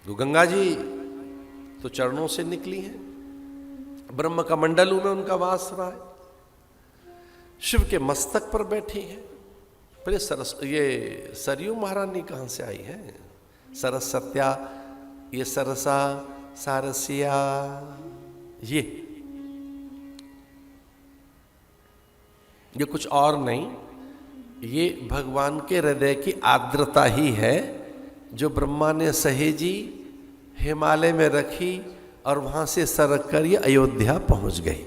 तो गंगा जी तो चरणों से निकली हैं, ब्रह्म का मंडलों में उनका वास रहा है, शिव के मस्तक पर बैठी हैं। पर ये सरयू महारानी कहां से आई है? सरस्वत्या, ये सरसा, सारसिया, ये कुछ और नहीं, ये भगवान के हृदय की आर्द्रता ही है जो ब्रह्मा ने सहेजी, हिमालय में रखी और वहां से सरक कर ये अयोध्या पहुंच गई।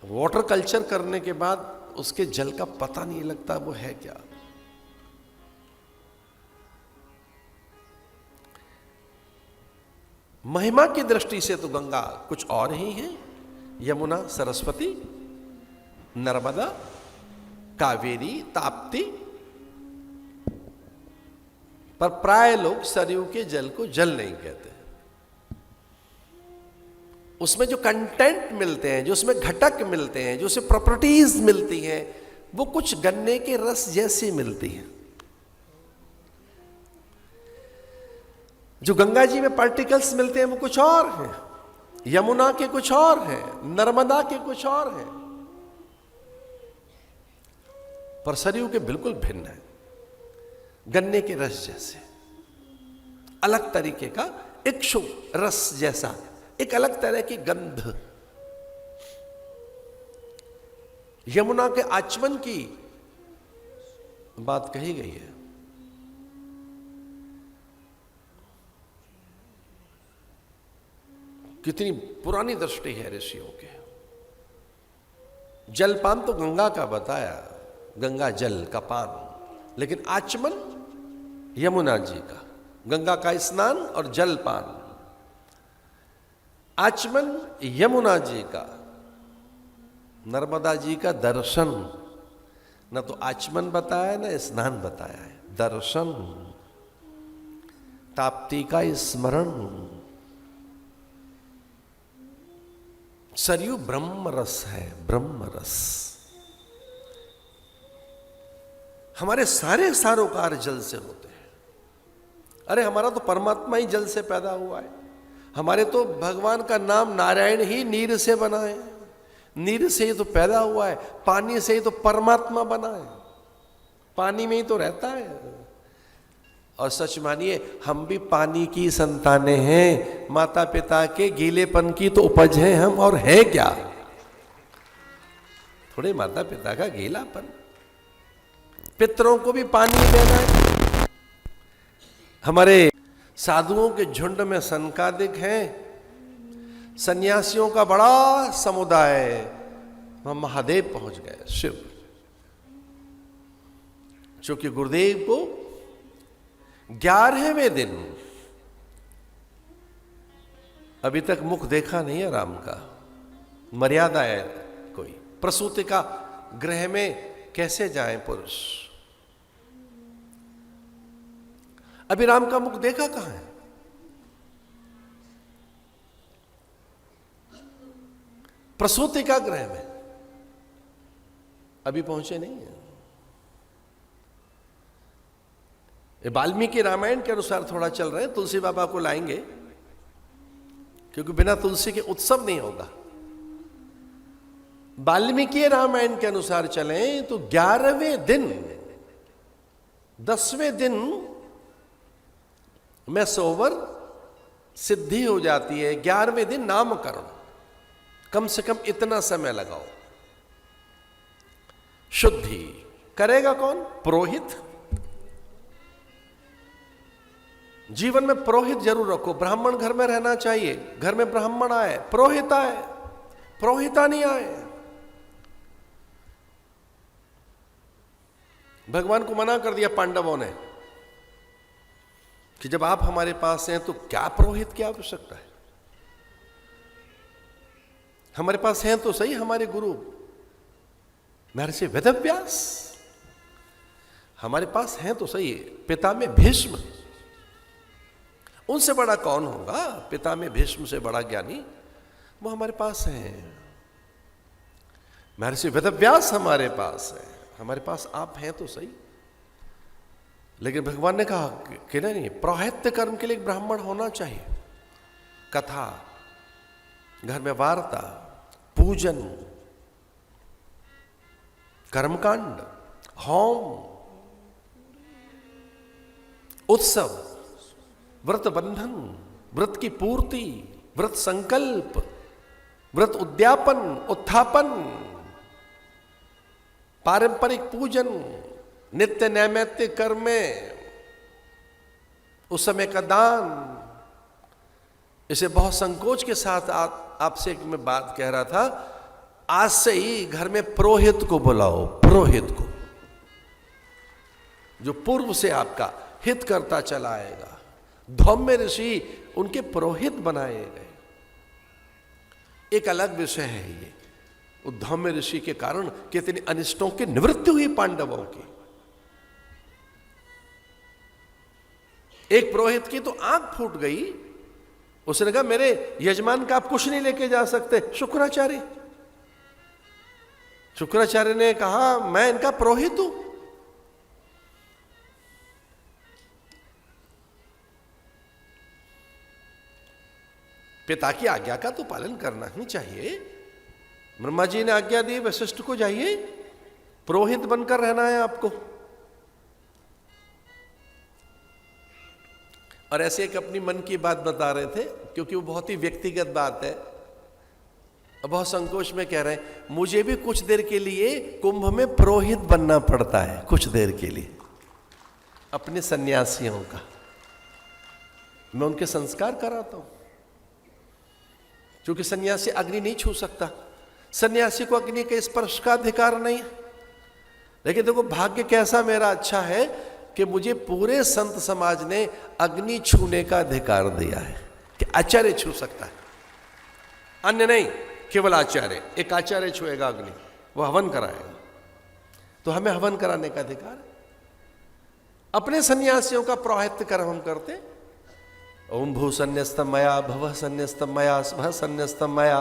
वाटर कल्चर करने के बाद उसके जल का पता नहीं लगता वो है क्या। महिमा की दृष्टि से तो गंगा कुछ और ही है, यमुना, सरस्वती, नर्मदा, कावेरी, ताप्ती, पर प्राय लोग सरयू के जल को जल नहीं कहते। उसमें जो कंटेंट मिलते हैं, जो उसमें घटक मिलते हैं, जो उसमें प्रॉपर्टीज मिलती हैं, वो कुछ गन्ने के रस जैसी मिलती हैं। जो गंगा जी में पार्टिकल्स मिलते हैं वो कुछ और हैं, यमुना के कुछ और हैं, नर्मदा के कुछ और हैं, पर सरयू के बिल्कुल भिन्न है। गन्ने के रस जैसे, अलग तरीके का इक्षु रस जैसा, एक अलग तरह की गंध। यमुना के आचमन की बात कही गई है। कितनी पुरानी दृष्टि है ऋषियों के। जलपान तो गंगा का बताया, गंगा जल का पान, लेकिन आचमन यमुना जी का, गंगा का स्नान और जलपान। आचमन यमुना जी का, नर्मदा जी का दर्शन। न तो आचमन बताया न स्नान बताया है, दर्शन। ताप्ती का स्मरण। सरयू ब्रह्म रस है, ब्रह्म रस। हमारे सारे सारोकार जल से होते हैं। अरे हमारा तो परमात्मा ही जल से पैदा हुआ है। हमारे तो भगवान का नाम नारायण ही नीर से बना है, नीर से ही तो पैदा हुआ है, पानी से ही तो परमात्मा बना है, पानी में ही तो रहता है। और सच मानिए हम भी पानी की संतानें हैं, माता पिता के गीलेपन की तो उपज हैं हम, और है क्या? थोड़े माता पिता का गीलापन। पितरों को भी पानी देना है। हमारे साधुओं के झुंड में सनकादिक हैं, सन्यासियों का बड़ा समुदाय, वहां महादेव पहुंच गए, शिव। चूंकि गुरुदेव को 11वें दिन, अभी तक मुख देखा नहीं है राम का, मर्यादा है कोई। प्रसूति का गृह में कैसे जाए पुरुष? अभी राम का मुख देखा कहां है? प्रसूति का गृह में अभी पहुंचे नहीं है। वाल्मीकि रामायण के अनुसार थोड़ा चल रहे हैं, तुलसी बाबा को लाएंगे, क्योंकि बिना तुलसी के उत्सव नहीं होगा। वाल्मीकि रामायण के अनुसार चलें तो 11वें दिन, 10वें दिन में सोवर सिद्धि हो जाती है, 11वें दिन नामकरण। कम से कम इतना समय लगाओ। शुद्धि करेगा कौन? पुरोहित। जीवन में पुरोहित जरूर रखो। ब्राह्मण घर में रहना चाहिए, घर में ब्राह्मण आए, पुरोहित आए, पुरोहिता नहीं आए। भगवान को मना कर दिया पांडवों ने कि जब आप हमारे पास हैं तो क्या पुरोहित की आवश्यकता है? हमारे पास हैं तो सही हमारे गुरु महर्षि वेदव्यास, हमारे पास हैं तो सही पिता में भीष्म। उनसे बड़ा कौन होगा? पिता में भीष्म से बड़ा ज्ञानी वो हमारे पास है। महर्षि वेदव्यास हमारे पास है, हमारे पास आप हैं तो सही। लेकिन भगवान ने कहा कि नहीं, प्रौहित्य कर्म के लिए एक ब्राह्मण होना चाहिए। कथा, घर में वार्ता, पूजन, कर्मकांड, होम, उत्सव, व्रत बंधन, व्रत की पूर्ति, व्रत संकल्प, व्रत उद्यापन, उत्थापन, पारंपरिक पूजन, नित्य नैमित्तिक कर्म में उस समय का दान। इसे बहुत संकोच के साथ आपसे एक मैं बात कह रहा था, आज से ही घर में पुरोहित को बुलाओ, पुरोहित को, जो पूर्व से आपका हित करता चला आएगा। धौम्य ऋषि उनके पुरोहित बनाए गए। एक अलग विषय है ये, धौम्य ऋषि के कारण कितने अनिष्टों की निवृत्ति हुई पांडवों की। एक पुरोहित की तो आंख फूट गई, उसने कहा मेरे यजमान का आप कुछ नहीं लेके जा सकते। शुक्राचार्य ने कहा मैं इनका पुरोहित हूं। पिता की आज्ञा का तो पालन करना ही चाहिए। ब्रह्मा जी ने आज्ञा दी वशिष्ठ को, जाइए पुरोहित बनकर रहना है आपको। और ऐसे एक अपनी मन की बात बता रहे थे, क्योंकि वो बहुत ही व्यक्तिगत बात है, बहुत संकोच में कह रहे हैं, मुझे भी कुछ देर के लिए कुंभ में पुरोहित बनना पड़ता है, कुछ देर के लिए अपने सन्यासियों का। मैं उनके संस्कार कराता हूं, क्योंकि सन्यासी अग्नि नहीं छू सकता, सन्यासी को अग्नि के स्पर्श का अधिकार नहीं। लेकिन देखो भाग्य कैसा मेरा अच्छा है कि मुझे पूरे संत समाज ने अग्नि छूने का अधिकार दिया है कि आचार्य छू सकता है, अन्य नहीं, केवल आचार्य। एक आचार्य छुएगा अग्नि, वो हवन कराएगा, तो हमें हवन कराने का अधिकार है। अपने सन्यासियों का प्रौहित्य कर्म हम करते। ओम भू संन्यस्तम मया भव संन्यस्तम मया स्व संन्यस्तम मया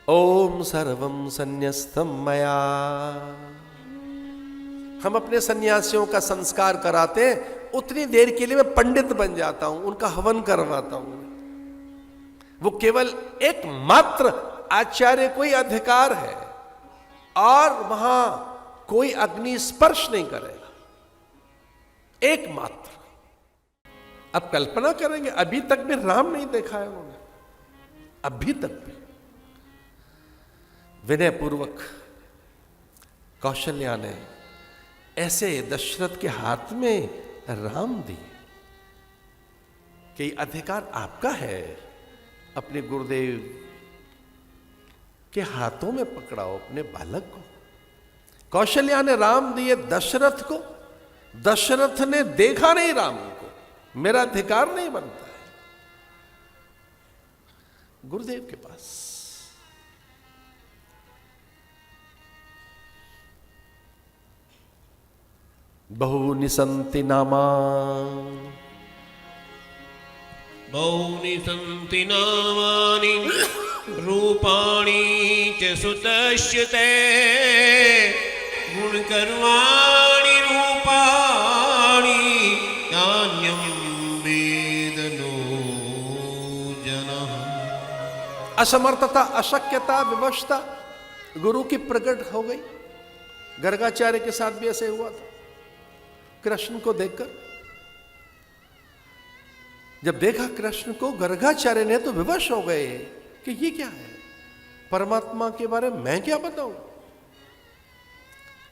ओम सर्वम संन्यस्तम मया। हम अपने सन्यासियों का संस्कार कराते हैं, उतनी देर के लिए मैं पंडित बन जाता हूं, उनका हवन करवाता हूं। वो केवल एकमात्र आचार्य को ही अधिकार है, और वहां कोई अग्नि स्पर्श नहीं करेगा, एकमात्र। अब कल्पना करेंगे, अभी तक भी राम नहीं देखा है उन्होंने, अभी तक भी। विनय पूर्वक कौशल्या ने ऐसे दशरथ के हाथ में राम दी कि अधिकार आपका है, अपने गुरुदेव के हाथों में पकड़ाओ अपने बालक को। कौशल्या ने राम दिए दशरथ को, दशरथ ने देखा नहीं राम को, मेरा अधिकार नहीं बनता है गुरुदेव के पास। बहुनि सन्ति नामा, बहुनि सन्ति नामानि रूपाणि च सुतस्य ते गुणकर्माणि रूपाणि नान्यं वेद नो जनः। असमर्थता, अशक्यता, विवशता गुरु की प्रकट हो गई। गर्गाचार्य के साथ भी ऐसे हुआ था। कृष्ण को देखकर, जब देखा कृष्ण को गर्गाचार्य ने, तो विवश हो गए कि ये क्या है, परमात्मा के बारे में मैं क्या बताऊं,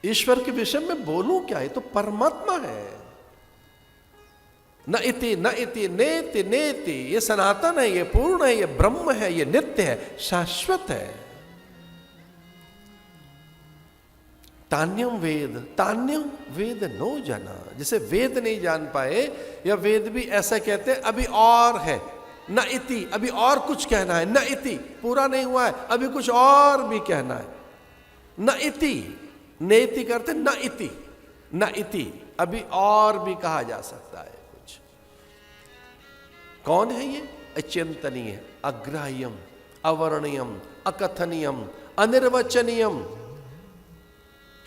ईश्वर के विषय में बोलूं क्या, ये तो परमात्मा है। न इति न इति नेति नेति, ये सनातन है, ये पूर्ण है, ये ब्रह्म है, ये नित्य है, शाश्वत है। तान्यम वेद, तान्यम वेद नो जाना, जिसे वेद नहीं जान पाए, या वेद भी ऐसा कहते हैं अभी और है, न इति, अभी और कुछ कहना है, न इति पूरा नहीं हुआ है, अभी कुछ और भी कहना है, न इति, नेति करते न इति, न इति, अभी और भी कहा जा सकता है कुछ। कौन है ये? अचिंतनीय, अग्राह्यम, अवर्णीयम, अकथनीयम, अनिर्वचनीयम।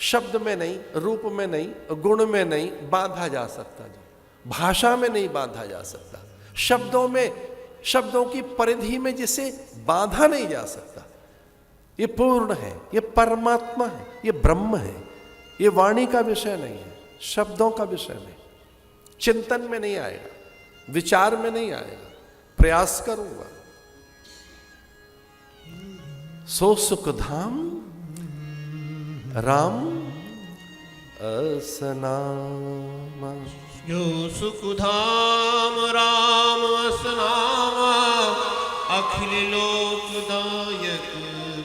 शब्द में नहीं, रूप में नहीं, गुण में नहीं बांधा जा सकता, जो भाषा में नहीं बांधा जा सकता, शब्दों में, शब्दों की परिधि में जिसे बांधा नहीं जा सकता, ये पूर्ण है, ये परमात्मा है, ये ब्रह्म है। ये वाणी का विषय नहीं है, शब्दों का विषय नहीं, चिंतन में नहीं आएगा, विचार में नहीं आएगा, प्रयास करूंगा। सो सुख धाम राम असनामा। जो सुखधाम राम असनामा, अखिल लोकदायक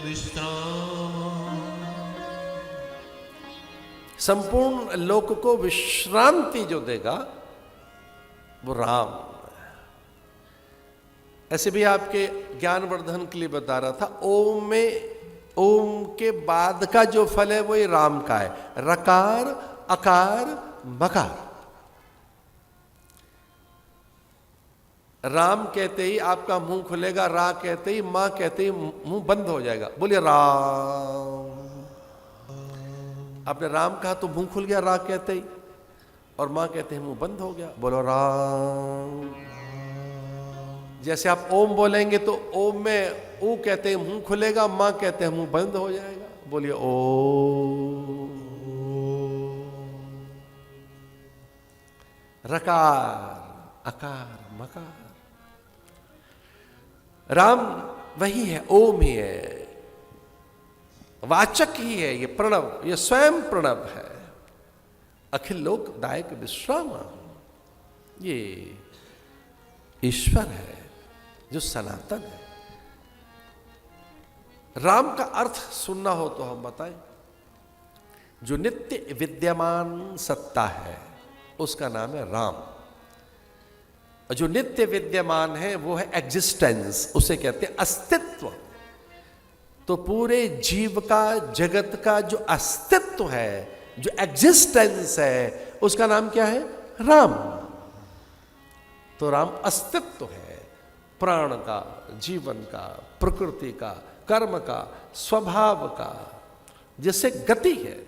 विश्राम। संपूर्ण लोक को विश्रांति जो देगा वो राम। ऐसे भी आपके ज्ञानवर्धन के लिए बता रहा था, ओम में, ओम के बाद का जो फल है वही राम का है। रकार अकार मकार। राम कहते ही आपका मुंह खुलेगा, रा कहते ही, मां कहते ही मुंह बंद हो जाएगा। बोलिए राम। आपने राम कहा तो मुंह खुल गया रा कहते ही, और मां कहते ही मुंह बंद हो गया। बोलो राम। जैसे आप ओम बोलेंगे तो ओम में ऊ कहते हैं मुंह खुलेगा, मां कहते हैं मुंह बंद हो जाएगा। बोलिए ओम। रकार अकार मकार। राम वही है, ओम ही है, वाचक ही है, ये प्रणव, ये स्वयं प्रणव है। अखिल लोकदायक विश्राम, ये ईश्वर है जो सनातन है। राम का अर्थ सुनना हो तो हम बताएं। जो नित्य विद्यमान सत्ता है उसका नाम है राम। जो नित्य विद्यमान है वो है एग्जिस्टेंस, उसे कहते हैं अस्तित्व। तो पूरे जीव का, जगत का जो अस्तित्व है, जो एग्जिस्टेंस है, उसका नाम क्या है? राम। तो राम अस्तित्व है, प्राण का, जीवन का, प्रकृति का, कर्म का, स्वभाव का, जिससे गति है।